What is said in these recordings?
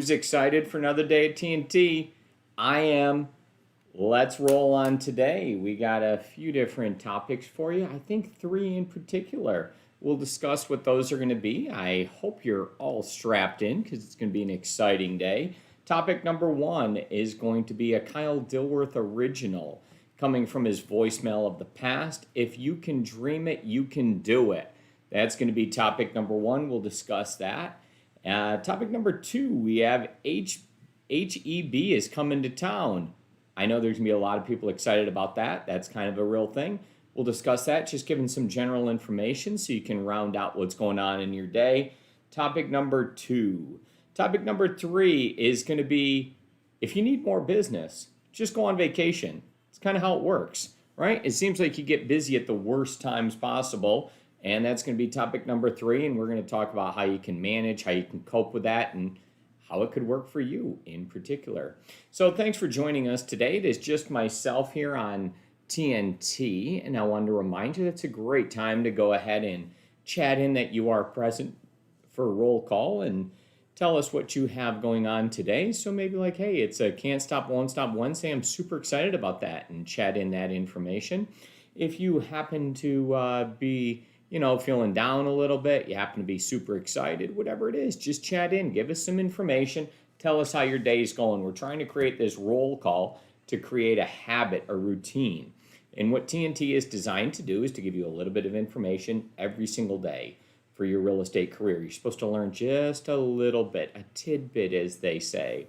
Who's excited for another day at TNT? I am. Let's roll on today. We got a few different topics for you. I think 3 in particular. We'll discuss what those are going to be. I hope you're all strapped in because it's going to be an exciting day. Topic number 1 is going to be a Kyle Dilworth original coming from his voicemail of the past. If you can dream it, you can do it. That's going to be topic number 1. We'll discuss that. Topic number 2, we have HEB is coming to town. I know there's going to be a lot of people excited about that. That's kind of a real thing. We'll discuss that, just giving some general information so you can round out what's going on in your day. Topic number 2. Topic number 3 is going to be, if you need more business, just go on vacation. It's kind of how it works, right? It seems like you get busy at the worst times possible, and that's going to be topic number 3, and we're going to talk about how you can manage, how you can cope with that, and how it could work for you in particular. So thanks for joining us today. It is just myself here on TNT, and I wanted to remind you that it's a great time to go ahead and chat in that you are present for a roll call and tell us what you have going on today. So maybe like, hey, it's a Can't Stop, Won't Stop Wednesday. I'm super excited about that, and chat in that information. If you happen to be feeling down a little bit, you happen to be super excited, whatever it is, just chat in, give us some information, tell us how your day's going. We're trying to create this roll call to create a habit, a routine. And what TNT is designed to do is to give you a little bit of information every single day for your real estate career. You're supposed to learn just a little bit, a tidbit, as they say.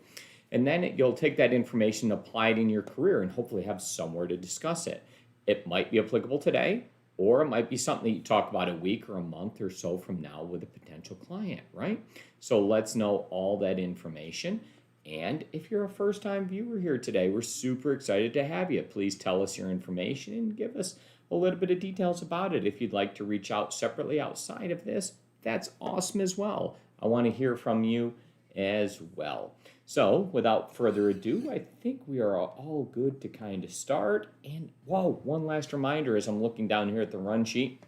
And then you'll take that information, apply it in your career, and hopefully have somewhere to discuss it. It might be applicable today, or it might be something that you talk about a week or a month or so from now with a potential client, right? So let's know all that information. And if you're a first-time viewer here today, we're super excited to have you. Please tell us your information and give us a little bit of details about it. If you'd like to reach out separately outside of this, that's awesome as well. I want to hear from you as well. So without further ado, I think we are all good to kind of start. And whoa, one last reminder as I'm looking down here at the run sheet.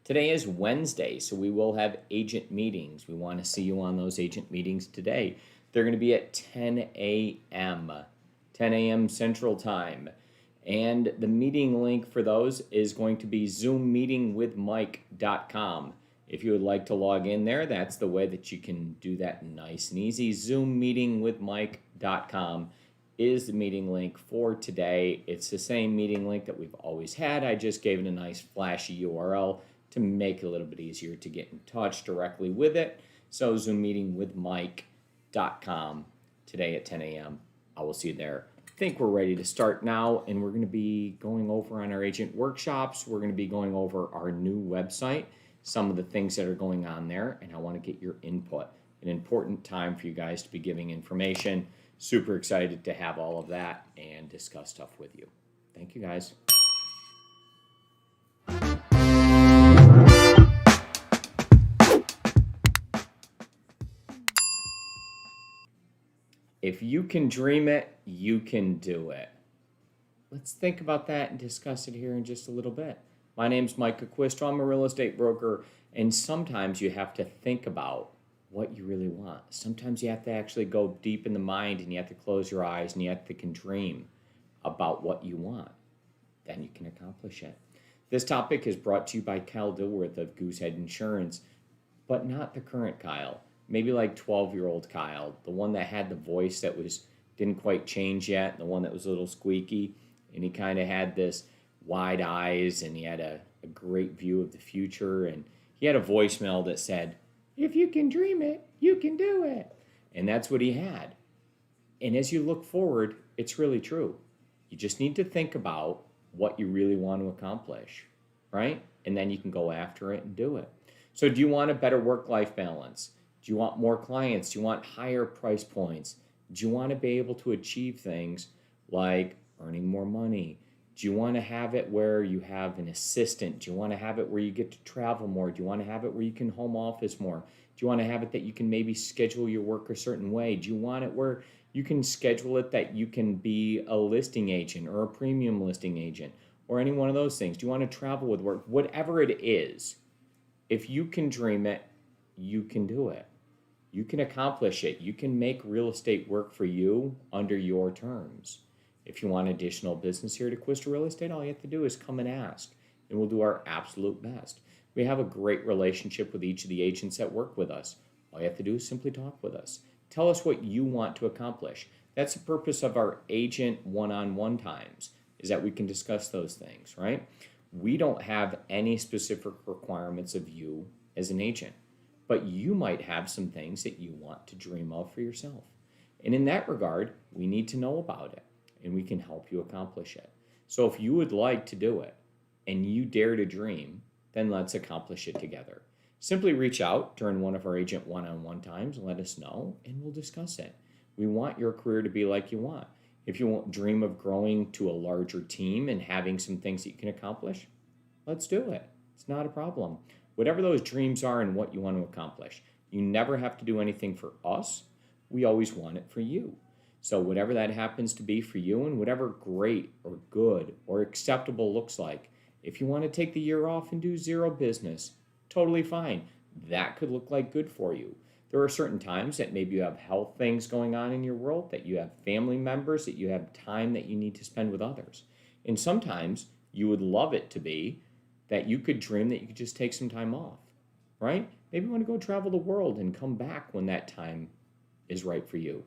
Today is Wednesday, so we will have agent meetings. We want to see you on those agent meetings today. They're going to be at 10 a.m. 10 a.m. Central Time. And the meeting link for those is going to be zoommeetingwithmike.com. If you would like to log in there, that's the way that you can do that nice and easy. zoommeetingwithmike.com is the meeting link for today. It's the same meeting link that we've always had. I just gave it a nice flashy URL to make it a little bit easier to get in touch directly with it. So zoommeetingwithmike.com today at 10 a.m. I will see you there. I think we're ready to start now, and we're going to be going over on our agent workshops. We're going to be going over our new website, some of the things that are going on there, and I want to get your input. An important time for you guys to be giving information. Super excited to have all of that and discuss stuff with you. Thank you, guys. If you can dream it, you can do it. Let's think about that and discuss it here in just a little bit. My name's Mike Acquisto. I'm a real estate broker, and sometimes you have to think about what you really want. Sometimes you have to actually go deep in the mind, and you have to close your eyes, and you have to dream about what you want. Then you can accomplish it. This topic is brought to you by Kyle Dilworth of Goosehead Insurance, but not the current Kyle. Maybe like 12-year-old Kyle, the one that had the voice that didn't quite change yet, the one that was a little squeaky, and he kind of had this wide eyes, and he had a great view of the future, and he had a voicemail that said, if you can dream it, you can do it. And that's what he had. And as you look forward, it's really true. You just need to think about what you really want to accomplish, right? And then you can go after it and do it. So do you want a better work-life balance? Do you want more clients? Do you want higher price points? Do you want to be able to achieve things like earning more money? Do you want to have it where you have an assistant? Do you want to have it where you get to travel more? Do you want to have it where you can home office more? Do you want to have it that you can maybe schedule your work a certain way? Do you want it where you can schedule it that you can be a listing agent or a premium listing agent or any one of those things? Do you want to travel with work? Whatever it is, if you can dream it, you can do it. You can accomplish it. You can make real estate work for you under your terms. If you want additional business here at Acquisto Real Estate, all you have to do is come and ask, and we'll do our absolute best. We have a great relationship with each of the agents that work with us. All you have to do is simply talk with us. Tell us what you want to accomplish. That's the purpose of our agent one-on-one times, is that we can discuss those things, right? We don't have any specific requirements of you as an agent, but you might have some things that you want to dream of for yourself. And in that regard, we need to know about it, and we can help you accomplish it. So if you would like to do it and you dare to dream, then let's accomplish it together. Simply reach out during one of our agent one-on-one times, let us know, and we'll discuss it. We want your career to be like you want. If you want dream of growing to a larger team and having some things that you can accomplish, let's do it. It's not a problem. Whatever those dreams are and what you want to accomplish, you never have to do anything for us. We always want it for you. So whatever that happens to be for you and whatever great or good or acceptable looks like, if you want to take the year off and do zero business, totally fine. That could look like good for you. There are certain times that maybe you have health things going on in your world, that you have family members, that you have time that you need to spend with others. And sometimes you would love it to be that you could dream that you could just take some time off, right? Maybe you want to go travel the world and come back when that time is right for you.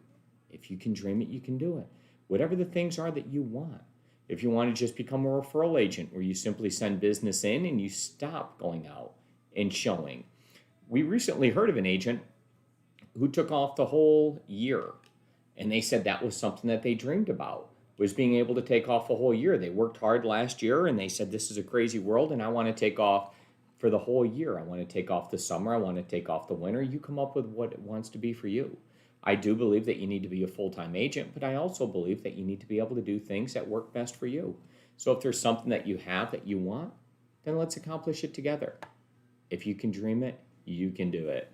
If you can dream it, you can do it. Whatever the things are that you want. If you want to just become a referral agent where you simply send business in and you stop going out and showing. We recently heard of an agent who took off the whole year, and they said that was something that they dreamed about, was being able to take off a whole year. They worked hard last year and they said, this is a crazy world and I want to take off for the whole year. I want to take off the summer. I want to take off the winter. You come up with what it wants to be for you. I do believe that you need to be a full-time agent, but I also believe that you need to be able to do things that work best for you. So if there's something that you have that you want, then let's accomplish it together. If you can dream it, you can do it.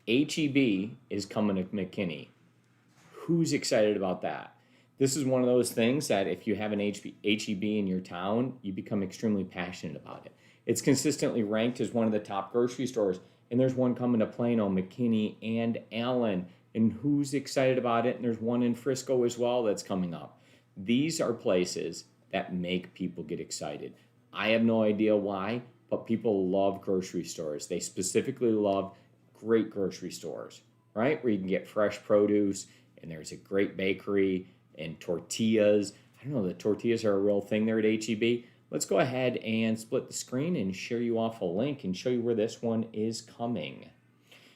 HEB is coming to McKinney. Who's excited about that? This is one of those things that if you have an HEB in your town, you become extremely passionate about it. It's consistently ranked as one of the top grocery stores, and there's one coming to Plano, McKinney, and Allen. And who's excited about it? And there's one in Frisco as well that's coming up. These are places that make people get excited. I have no idea why, but people love grocery stores. They specifically love great grocery stores, right? Where you can get fresh produce, and there's a great bakery, and tortillas. I don't know, the tortillas are a real thing there at HEB. Let's go ahead and split the screen and share you off a link and show you where this one is coming.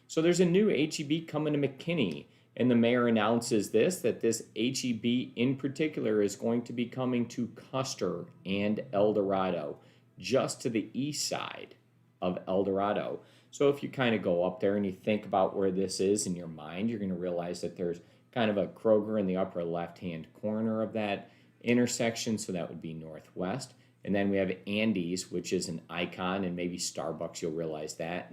So there's a new HEB coming to McKinney, and the mayor announces that this HEB in particular is going to be coming to Custer and El Dorado, just to the east side of El Dorado. So if you kind of go up there and you think about where this is in your mind, you're going to realize that there's kind of a Kroger in the upper left-hand corner of that intersection, so that would be northwest. And then we have Andy's, which is an icon, and maybe Starbucks, you'll realize that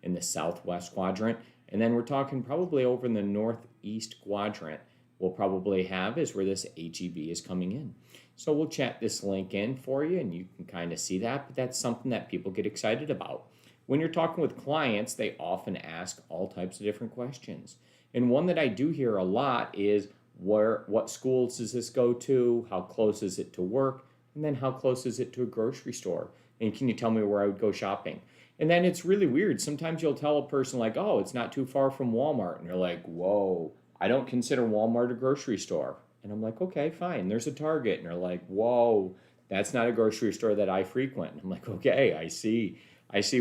in the southwest quadrant. And then we're talking probably over in the northeast quadrant, we'll probably have is where this HEB is coming in. So we'll chat this link in for you, and you can kind of see that, but that's something that people get excited about. When you're talking with clients, they often ask all types of different questions. And one that I do hear a lot is, what schools does this go to? How close is it to work? And then how close is it to a grocery store? And can you tell me where I would go shopping? And then it's really weird. Sometimes you'll tell a person like, oh, it's not too far from Walmart. And they're like, whoa, I don't consider Walmart a grocery store. And I'm like, okay, fine. There's a Target. And they're like, whoa, that's not a grocery store that I frequent. And I'm like, okay, I see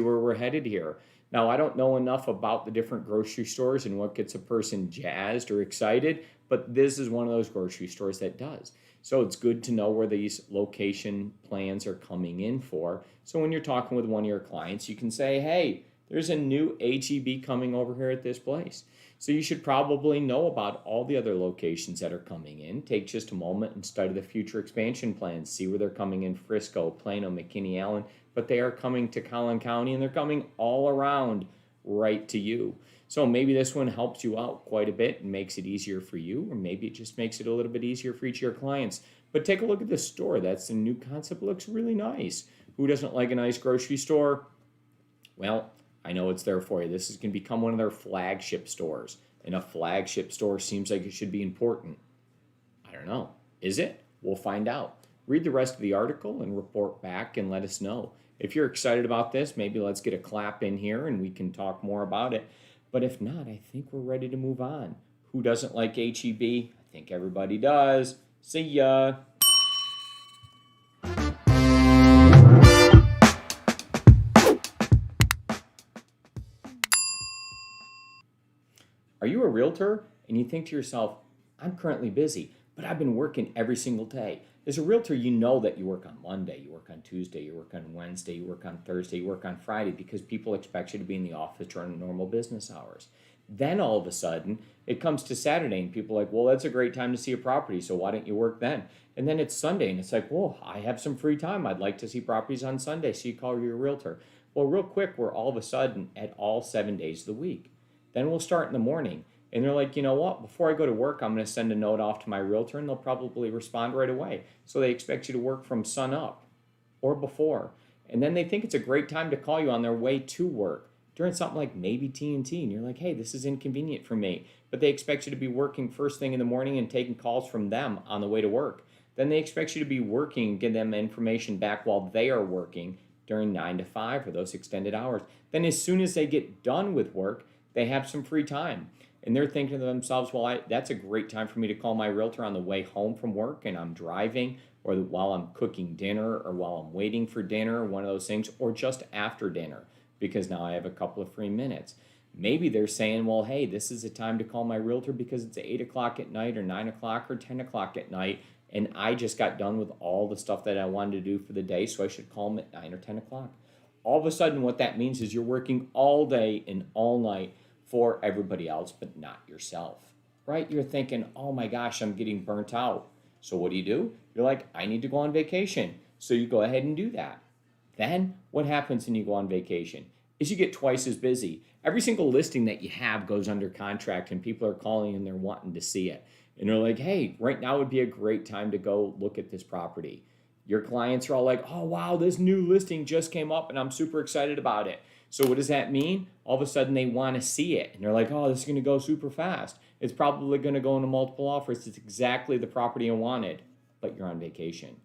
where we're headed here. Now, I don't know enough about the different grocery stores and what gets a person jazzed or excited, but this is one of those grocery stores that does. So it's good to know where these location plans are coming in for. So when you're talking with one of your clients, you can say, hey, there's a new HEB coming over here at this place. So you should probably know about all the other locations that are coming in. Take just a moment and study the future expansion plans. See where they're coming in: Frisco, Plano, McKinney, Allen. But they are coming to Collin County, and they're coming all around right to you. So maybe this one helps you out quite a bit and makes it easier for you, or maybe it just makes it a little bit easier for each of your clients. But take a look at this store. That's a new concept. It looks really nice. Who doesn't like a nice grocery store? Well, I know it's there for you. This is going to become one of their flagship stores. And a flagship store seems like it should be important. I don't know. Is it? We'll find out. Read the rest of the article and report back and let us know. If you're excited about this, maybe let's get a clap in here and we can talk more about it. But if not, I think we're ready to move on. Who doesn't like HEB? I think everybody does. See ya. Are you a realtor and you think to yourself, I'm currently busy, but I've been working every single day? As a realtor, you know that you work on Monday, you work on Tuesday, you work on Wednesday, you work on Thursday, you work on Friday because people expect you to be in the office during normal business hours. Then all of a sudden, it comes to Saturday and people are like, well, that's a great time to see a property, so why don't you work then? And then it's Sunday and it's like, well, I have some free time. I'd like to see properties on Sunday, so you call your realtor. Well, real quick, we're all of a sudden at all 7 days of the week. Then we'll start in the morning. And they're like, you know what? Before I go to work, I'm going to send a note off to my realtor and they'll probably respond right away. So they expect you to work from sun up or before. And then they think it's a great time to call you on their way to work during something like maybe TNT. And you're like, hey, this is inconvenient for me. But they expect you to be working first thing in the morning and taking calls from them on the way to work. Then they expect you to be working and give them information back while they are working during 9 to 5 or those extended hours. Then as soon as they get done with work, they have some free time. And they're thinking to themselves, well, that's a great time for me to call my realtor on the way home from work and I'm driving, or while I'm cooking dinner, or while I'm waiting for dinner, one of those things, or just after dinner, because now I have a couple of free minutes. Maybe they're saying, well, hey, this is a time to call my realtor because it's 8 o'clock at night or 9 o'clock or 10 o'clock at night, and I just got done with all the stuff that I wanted to do for the day, so I should call them at 9 or 10 o'clock. All of a sudden, what that means is you're working all day and all night for everybody else, but not yourself, right? You're thinking, oh my gosh, I'm getting burnt out. So what do? You're like, I need to go on vacation. So you go ahead and do that. Then what happens when you go on vacation is you get twice as busy. Every single listing that you have goes under contract and people are calling and they're wanting to see it. And they're like, hey, right now would be a great time to go look at this property. Your clients are all like, oh, wow, this new listing just came up and I'm super excited about it. So what does that mean? All of a sudden they want to see it. And they're like, oh, this is going to go super fast. It's probably going to go into multiple offers. It's exactly the property I wanted, but you're on vacation.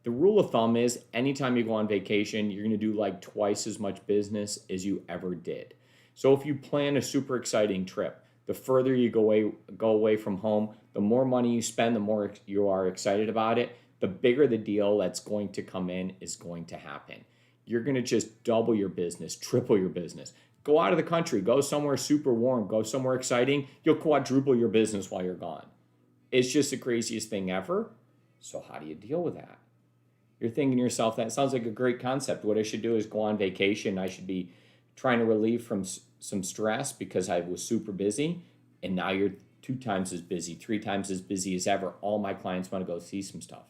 The rule of thumb is anytime you go on vacation, you're going to do like twice as much business as you ever did. So if you plan a super exciting trip, the further you go away from home, the more money you spend, the more you are excited about it, the bigger the deal that's going to come in is going to happen. You're going to just double your business, triple your business. Go out of the country, go somewhere super warm, go somewhere exciting. You'll quadruple your business while you're gone. It's just the craziest thing ever. So how do you deal with that? You're thinking to yourself, that sounds like a great concept. What I should do is go on vacation. I should be trying to relieve from some stress because I was super busy. And now you're 2 times as busy, 3 times as busy as ever. All my clients want to go see some stuff.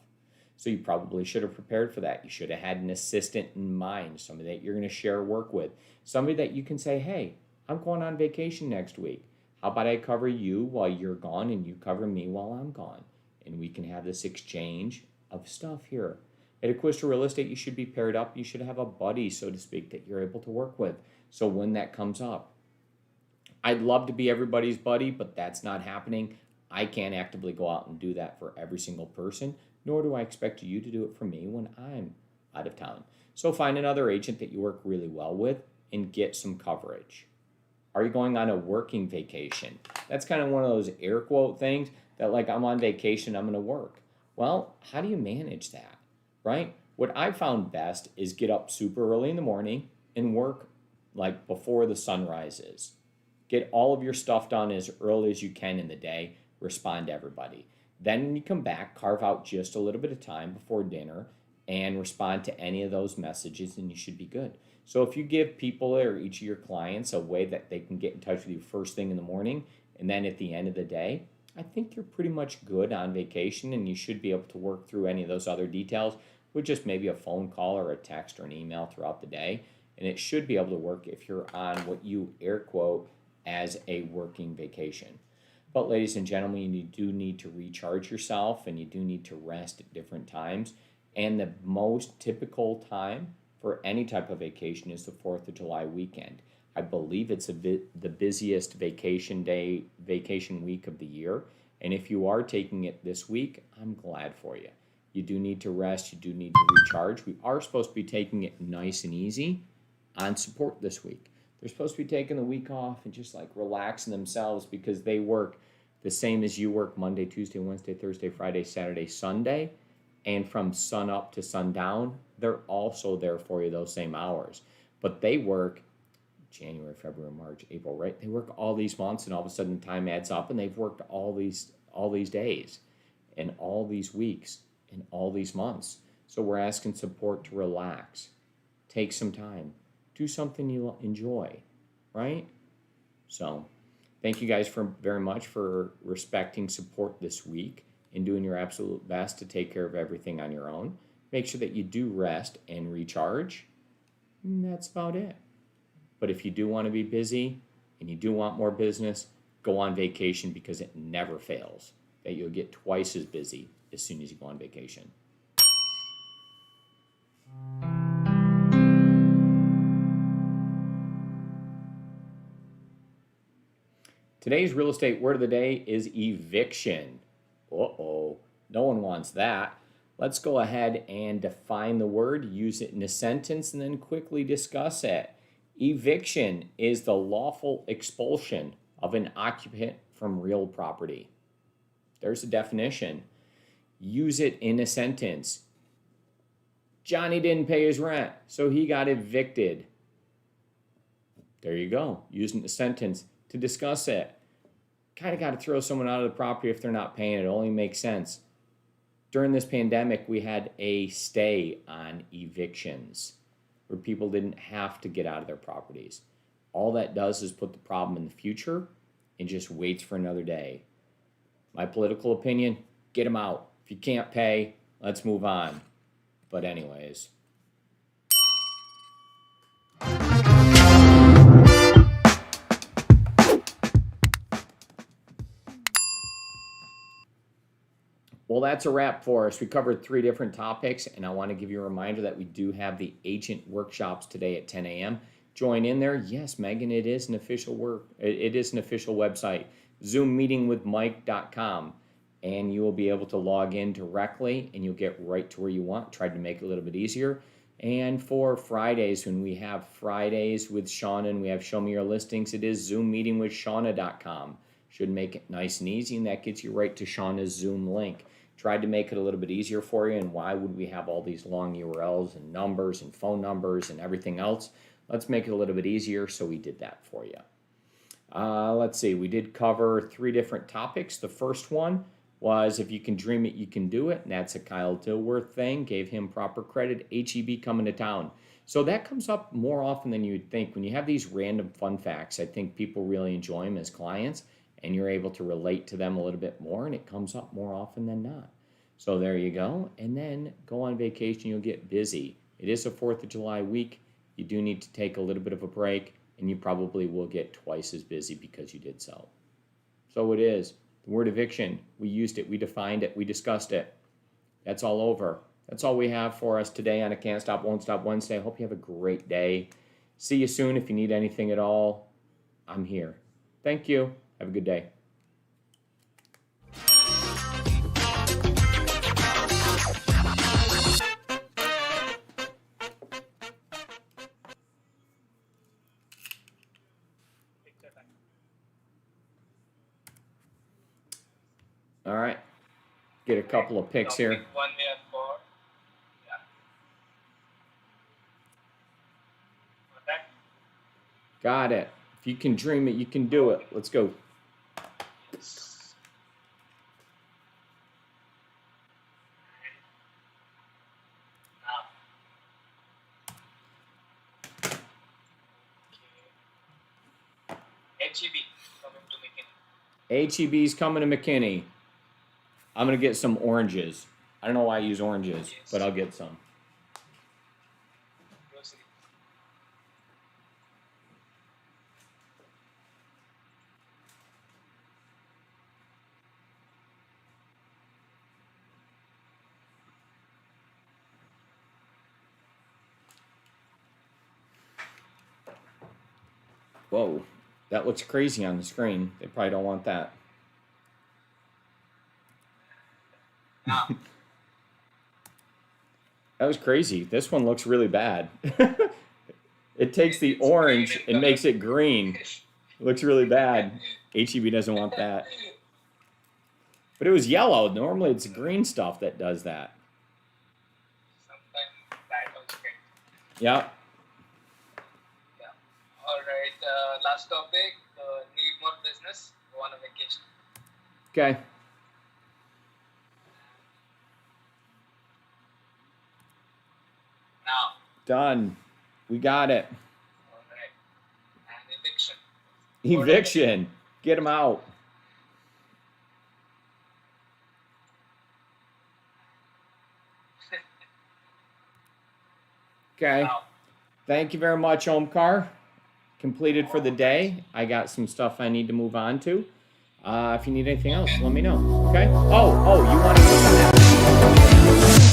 So you probably should have prepared for that. You should have had an assistant in mind, somebody that you're going to share work with, somebody that you can say, hey, I'm going on vacation next week. How about I cover you while you're gone and you cover me while I'm gone? And we can have this exchange of stuff here. At Acquisto Real Estate, you should be paired up. You should have a buddy, so to speak, that you're able to work with. So when that comes up, I'd love to be everybody's buddy, but that's not happening. I can't actively go out and do that for every single person, nor do I expect you to do it for me when I'm out of town. So find another agent that you work really well with and get some coverage. Are you going on a working vacation? That's kind of one of those air quote things that like I'm on vacation, I'm going to work. Well, how do you manage that, right? What I found best is get up super early in the morning and work like before the sun rises. Get all of your stuff done as early as you can in the day. Respond to everybody. Then when you come back, carve out just a little bit of time before dinner and respond to any of those messages and you should be good. So if you give people or each of your clients a way that they can get in touch with you first thing in the morning and then at the end of the day, I think you're pretty much good on vacation and you should be able to work through any of those other details with just maybe a phone call or a text or an email throughout the day. and it should be able to work if you're on what you air quote as a working vacation. But ladies and gentlemen, you do need to recharge yourself and you do need to rest at different times. And the most typical time for any type of vacation is the 4th of July weekend. I believe it's the busiest vacation week of the year. And if you are taking it this week, I'm glad for you. You do need to rest. You do need to recharge. We are supposed to be taking it nice and easy on support this week. They're supposed to be taking the week off and just like relaxing themselves because they work the same as you work Monday, Tuesday, Wednesday, Thursday, Friday, Saturday, Sunday. And from sun up to sundown, they're also there for you those same hours. But they work January, February, March, April, right? They work all these months and all of a sudden time adds up and they've worked all these days and all these weeks and all these months. So we're asking support to relax, take some time, do something you enjoy, right? So thank you guys very much for respecting support this week and doing your absolute best to take care of everything on your own. Make sure that you do rest and recharge. And that's about it. But if you do want to be busy and you do want more business, go on vacation because it never fails that you'll get twice as busy as soon as you go on vacation. Today's real estate word of the day is eviction. Uh-oh, no one wants that. Let's go ahead and define the word, use it in a sentence, and then quickly discuss it. Eviction is the lawful expulsion of an occupant from real property. There's a definition. Use it in a sentence. Johnny didn't pay his rent, so he got evicted. There you go. Use it in a sentence to discuss it. Kind of got to throw someone out of the property if they're not paying. It only makes sense. During this pandemic, we had a stay on evictions where people didn't have to get out of their properties. All that does is put the problem in the future and just waits for another day. My political opinion, get them out. If you can't pay, let's move on. But anyways. Well, that's a wrap for us. We covered 3 different topics, and I want to give you a reminder that we do have the agent workshops today at 10 a.m. Join in there. Yes, Megan, it is an official website, zoommeetingwithmike.com, and you will be able to log in directly, and you'll get right to where you want. Tried to make it a little bit easier. And for Fridays, when we have Fridays with Shana and we have Show Me Your Listings, it is zoommeetingwithshana.com. Should make it nice and easy, and that gets you right to Shana's Zoom link. Tried to make it a little bit easier for you, and why would we have all these long URLs and numbers and phone numbers and everything else? Let's make it a little bit easier, so we did that for you. Let's see, we did cover 3 different topics. The first one was if you can dream it, you can do it, and that's a Kyle Dilworth thing. Gave him proper credit. HEB coming to town. So that comes up more often than you would think. When you have these random fun facts, I think people really enjoy them as clients, and you're able to relate to them a little bit more, and it comes up more often than not. So there you go. And then go on vacation, you'll get busy. It is a 4th of July week. You do need to take a little bit of a break, and you probably will get twice as busy because you did so. So it is. The word eviction, we used it, we defined it, we discussed it. That's all over. That's all we have for us today on a Can't Stop, Won't Stop Wednesday. I hope you have a great day. See you soon. If you need anything at all, I'm here. Thank you. Have a good day. All right. Get a couple of picks here. 1 minute for. Yeah. Okay. Got it. If you can dream it, you can do it. Let's go. Yes. Now. Okay. HEB coming to McKinney. HEB's coming to McKinney. I'm going to get some oranges. I don't know why I use oranges, Yes. but I'll get some. Grocery. Whoa, that looks crazy on the screen. They probably don't want that. Now, That was crazy. This one looks really bad. It takes the it's orange green in and color. makes it green. It looks really bad. HEB doesn't want that. But it was yellow. Normally it's green stuff that does that. Sometimes that also get. Yep. Yeah. All right. Last topic. Need more business. Go on a vacation. Okay. Now. Done. We got it. All right. And eviction. Eviction. Get them out. Okay. Now. Thank you very much, Omkar. Completed for the day. I got some stuff I need to move on to. If you need anything else, let me know. Okay? Oh, you want to look at that?